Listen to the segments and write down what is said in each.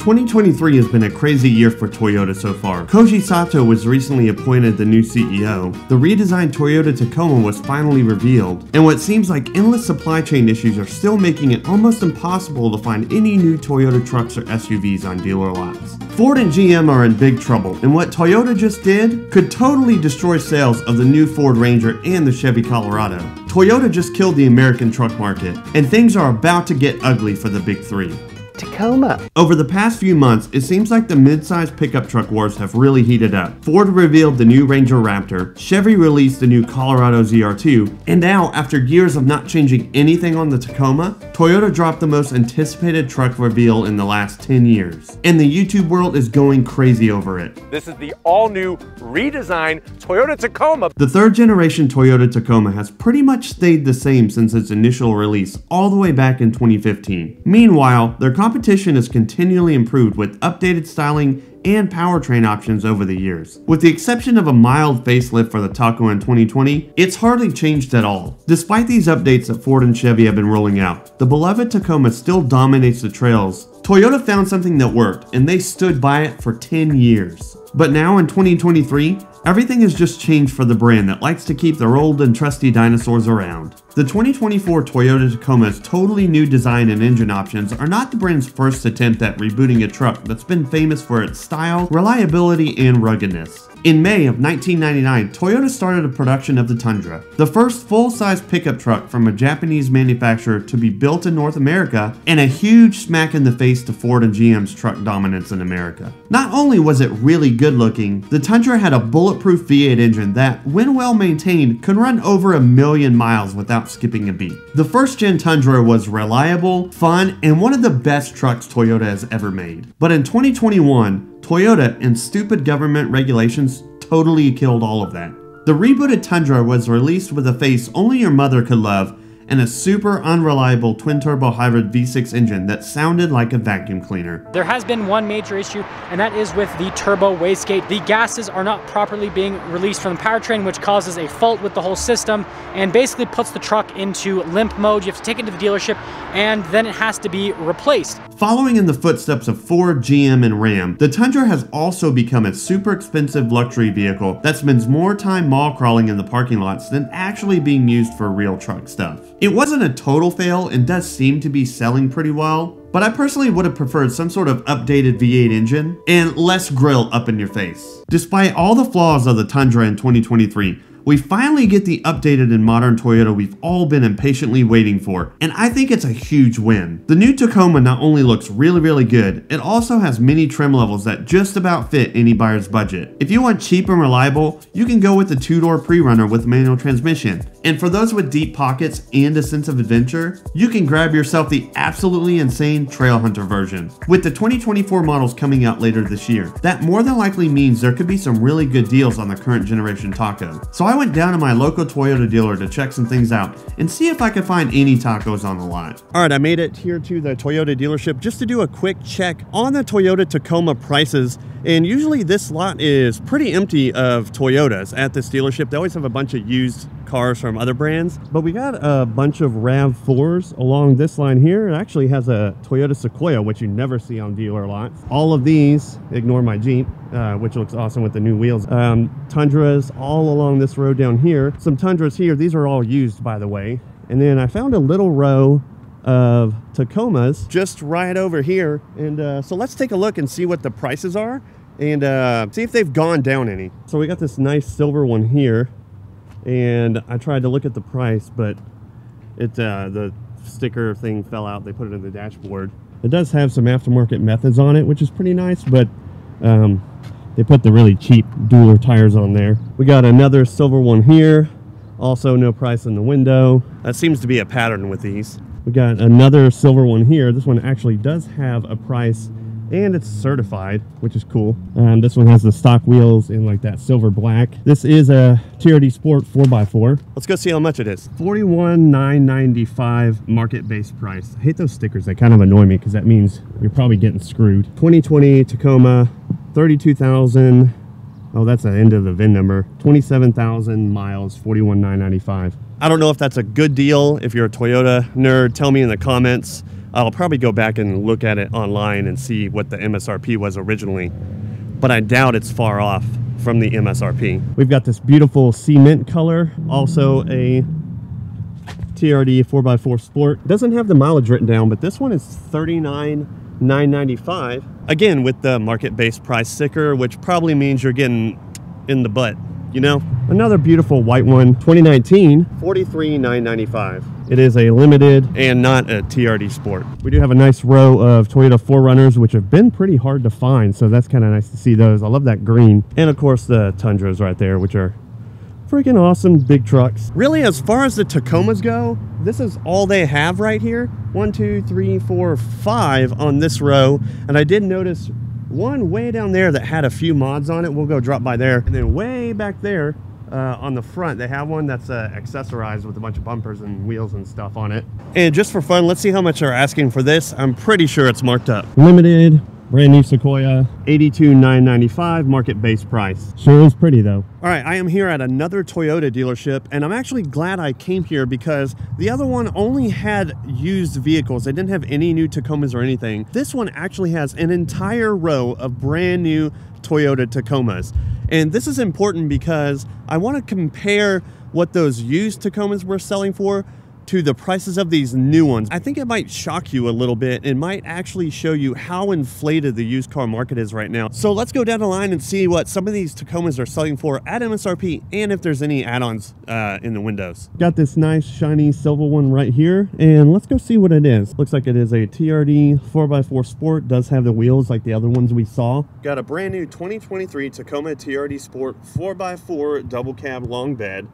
2023 has been a crazy year for Toyota so far. Koji Sato was recently appointed the new CEO. The redesigned Toyota Tacoma was finally revealed, and what seems like endless supply chain issues are still making it almost impossible to find any new Toyota trucks or SUVs on dealer lots. Ford and GM are in big trouble, and what Toyota just did could totally destroy sales of the new Ford Ranger and the Chevy Colorado. Toyota just killed the American truck market, and things are about to get ugly for the big three. Tacoma. Over the past few months, it seems like the mid-size pickup truck wars have really heated up. Ford revealed the new Ranger Raptor, Chevy released the new Colorado ZR2, and now, after years of not changing anything on the Tacoma, Toyota dropped the most anticipated truck reveal in the last 10 years. And the YouTube world is going crazy over it. This is the all-new, redesigned Toyota Tacoma. The third generation Toyota Tacoma has pretty much stayed the same since its initial release, all the way back in 2015. Meanwhile, their competition has continually improved with updated styling and powertrain options over the years. With the exception of a mild facelift for the Taco in 2020, it's hardly changed at all. Despite these updates that Ford and Chevy have been rolling out, the beloved Tacoma still dominates the trails. Toyota found something that worked, and they stood by it for 10 years. But now in 2023, everything has just changed for the brand that likes to keep their old and trusty dinosaurs around. The 2024 Toyota Tacoma's totally new design and engine options are not the brand's first attempt at rebooting a truck that's been famous for its style, reliability, and ruggedness. In May of 1999, Toyota started a production of the Tundra, the first full-size pickup truck from a Japanese manufacturer to be built in North America, and a huge smack in the face to Ford and GM's truck dominance in America. Not only was it really good looking, the Tundra had a bulletproof V8 engine that, when well maintained, could run over 1 million miles without skipping a beat. The first gen Tundra was reliable, fun, and one of the best trucks Toyota has ever made. But in 2021, Toyota and stupid government regulations totally killed all of that. The rebooted Tundra was released with a face only your mother could love and a super unreliable twin-turbo hybrid V6 engine that sounded like a vacuum cleaner. There has been one major issue, and that is with the turbo wastegate. The gases are not properly being released from the powertrain, which causes a fault with the whole system and basically puts the truck into limp mode. You have to take it to the dealership, and then it has to be replaced. Following in the footsteps of Ford, GM, and Ram, the Tundra has also become a super expensive luxury vehicle that spends more time mall crawling in the parking lots than actually being used for real truck stuff. It wasn't a total fail and does seem to be selling pretty well, but I personally would have preferred some sort of updated V8 engine and less grill up in your face. Despite all the flaws of the Tundra in 2023, we finally get the updated and modern Toyota we've all been impatiently waiting for, and I think it's a huge win. The new Tacoma not only looks really good, it also has many trim levels that just about fit any buyer's budget. If you want cheap and reliable, you can go with the 2-door pre-runner with manual transmission. And for those with deep pockets and a sense of adventure, you can grab yourself the absolutely insane Trail Hunter version. With the 2024 models coming out later this year, that more than likely means there could be some really good deals on the current generation Taco. So I went down to my local Toyota dealer to check some things out and see if I could find any Tacos on the lot. Alright, I made it here to the Toyota dealership just to do a quick check on the Toyota Tacoma prices. And usually this lot is pretty empty of Toyotas at this dealership. They always have a bunch of used cars from other brands, but we got a bunch of RAV4s along this line here. It actually has a Toyota Sequoia, which you never see on dealer lots. All of these, ignore my Jeep, which looks awesome with the new wheels. Tundras all along this road down here. Some Tundras here. These are all used, by the way. And then I found a little row of Tacomas just right over here. And so let's take a look and see what the prices are and see if they've gone down any. So we got this nice silver one here, and I tried to look at the price, but the sticker thing fell out. They put it in the dashboard. It does have some aftermarket methods on it, which is pretty nice, but they put the really cheap dual tires on there. We got another silver one here, also no price in the window. That seems to be a pattern with these. We got another silver one here. This one actually does have a price, and it's certified, which is cool. This one has the stock wheels in like that silver black. This is a TRD Sport 4x4. Let's go see how much it is. $41,995 market-based price. I hate those stickers. They kind of annoy me because that means you're probably getting screwed. 2020 Tacoma, 32,000. Oh, that's the end of the VIN number. 27,000 miles, 41,995. I don't know if that's a good deal. If you're a Toyota nerd, tell me in the comments. I'll probably go back and look at it online and see what the MSRP was originally, but I doubt it's far off from the MSRP. We've got this beautiful cement color, also a TRD 4x4 Sport. Doesn't have the mileage written down, but this one is $39,995. Again, with the market-based price sticker, which probably means you're getting in the butt, you know? Another beautiful white one, 2019, $43,995. It is a limited and not a TRD Sport. We do have a nice row of Toyota 4Runners, which have been pretty hard to find, so that's kind of nice to see those. I love that green. And of course the Tundras right there, which are freaking awesome big trucks. Really, as far as the Tacomas go, this is all they have right here. 1, 2, 3, 4, 5 on this row. And I did notice one way down there that had a few mods on it. We'll go drop by there. And then way back there on the front, they have one that's accessorized with a bunch of bumpers and wheels and stuff on it. And just for fun, let's see how much they're asking for this. I'm pretty sure it's marked up. Limited. Brand new Sequoia, $82,995, market-based price. Sure is pretty though. All right, I am here at another Toyota dealership, and I'm actually glad I came here because the other one only had used vehicles. They didn't have any new Tacomas or anything. This one actually has an entire row of brand new Toyota Tacomas. And this is important because I want to compare what those used Tacomas were selling for to the prices of these new ones. I think it might shock you a little bit. It might actually show you how inflated the used car market is right now. So let's go down the line and see what some of these Tacomas are selling for at MSRP and if there's any add-ons in the windows. Got this nice shiny silver one right here, and let's go see what it is. Looks like it is a TRD 4x4 Sport. Does have the wheels like the other ones we saw. Got a brand new 2023 Tacoma TRD Sport 4x4 double cab long bed.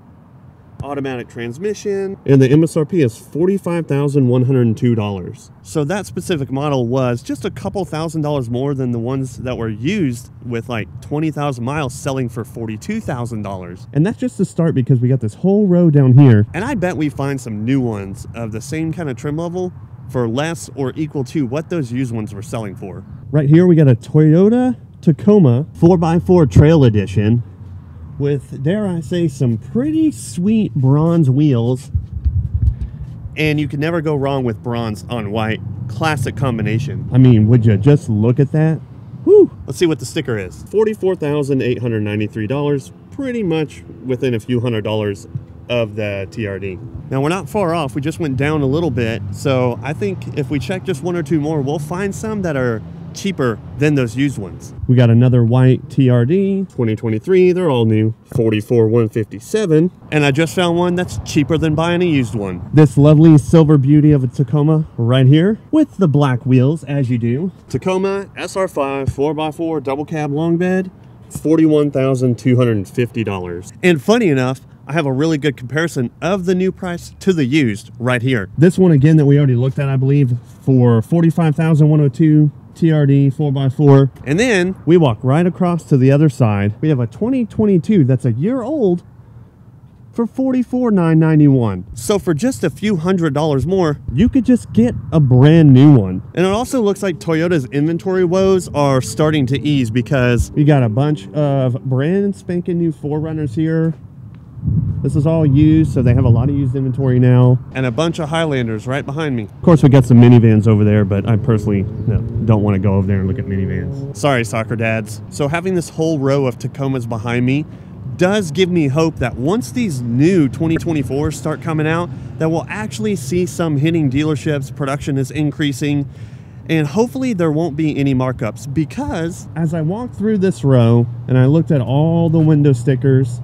Automatic transmission, and the MSRP is $45,102. So that specific model was just a couple $1,000s more than the ones that were used with like 20,000 miles selling for $42,000. And that's just the start because we got this whole row down here. And I bet we find some new ones of the same kind of trim level for less or equal to what those used ones were selling for. Right here we got a Toyota Tacoma 4x4 Trail Edition with, dare I say, some pretty sweet bronze wheels. And you can never go wrong with bronze on white. Classic combination. I mean, would you just look at that? Whew. Let's see what the sticker is. $44,893. Pretty much within a few $100s of the TRD. Now, we're not far off. We just went down a little bit. So I think if we check just one or two more, we'll find some that are cheaper than those used ones. We got another white TRD 2023. They're all new. $44,157. And I just found one that's cheaper than buying a used one. This lovely silver beauty of a Tacoma right here with the black wheels, as you do. Tacoma SR5 4x4 double cab long bed, $41,250. And funny enough, I have a really good comparison of the new price to the used right here. This one again that we already looked at, I believe, for $45,102. TRD 4x4. And then we walk right across to the other side. We have a 2022 that's a year old for $44,991. So for just a few $100s more, you could just get a brand new one. And it also looks like Toyota's inventory woes are starting to ease because we got a bunch of brand spanking new 4Runners here. This is all used, so they have a lot of used inventory now. And a bunch of Highlanders right behind me. Of course, we got some minivans over there, but I personally don't want to go over there and look at minivans. Sorry, soccer dads. So having this whole row of Tacomas behind me does give me hope that once these new 2024s start coming out, that we'll actually see some hitting dealerships, production is increasing, and hopefully there won't be any markups. Because as I walked through this row and I looked at all the window stickers,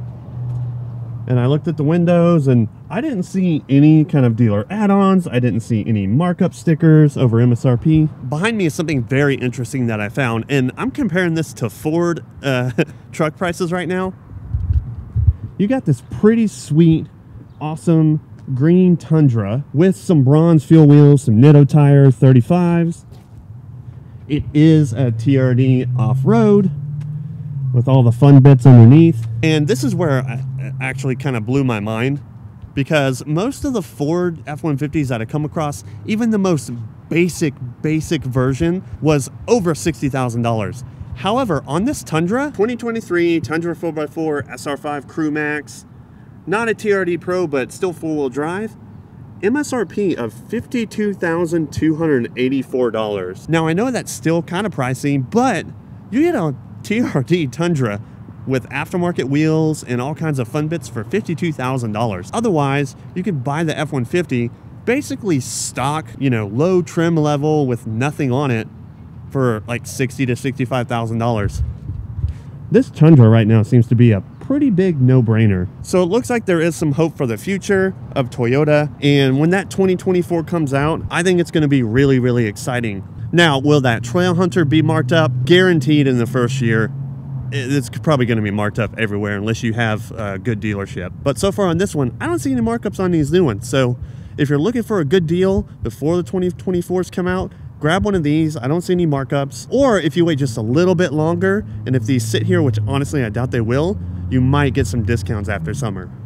and I looked at the windows, and I didn't see any kind of dealer add-ons. I didn't see any markup stickers over MSRP. Behind me is something very interesting that I found, and I'm comparing this to Ford truck prices right now. You got this pretty sweet, awesome green Tundra with some bronze fuel wheels, some Nitto tires, 35s. It is a TRD off-road with all the fun bits underneath. And this is where I actually kind of blew my mind, because most of the Ford F-150s that I come across, even the most basic version, was over $60,000. However, on this Tundra, 2023 Tundra 4x4 SR5 Crew Max, not a TRD Pro, but still four-wheel drive, MSRP of $52,284. Now I know that's still kind of pricey, but you get a TRD Tundra with aftermarket wheels and all kinds of fun bits for $52,000. Otherwise, you could buy the F-150 basically stock, you know, low trim level with nothing on it for like $60,000 to $65,000. This Tundra right now seems to be a pretty big no-brainer. So it looks like there is some hope for the future of Toyota, and when that 2024 comes out, I think it's going to be really, really exciting. Now, will that Trail Hunter be marked up? Guaranteed in the first year. It's probably going to be marked up everywhere unless you have a good dealership. But so far on this one, I don't see any markups on these new ones. So if you're looking for a good deal before the 2024s come out, grab one of these. I don't see any markups. Or if you wait just a little bit longer, and if these sit here, which honestly I doubt they will, you might get some discounts after summer.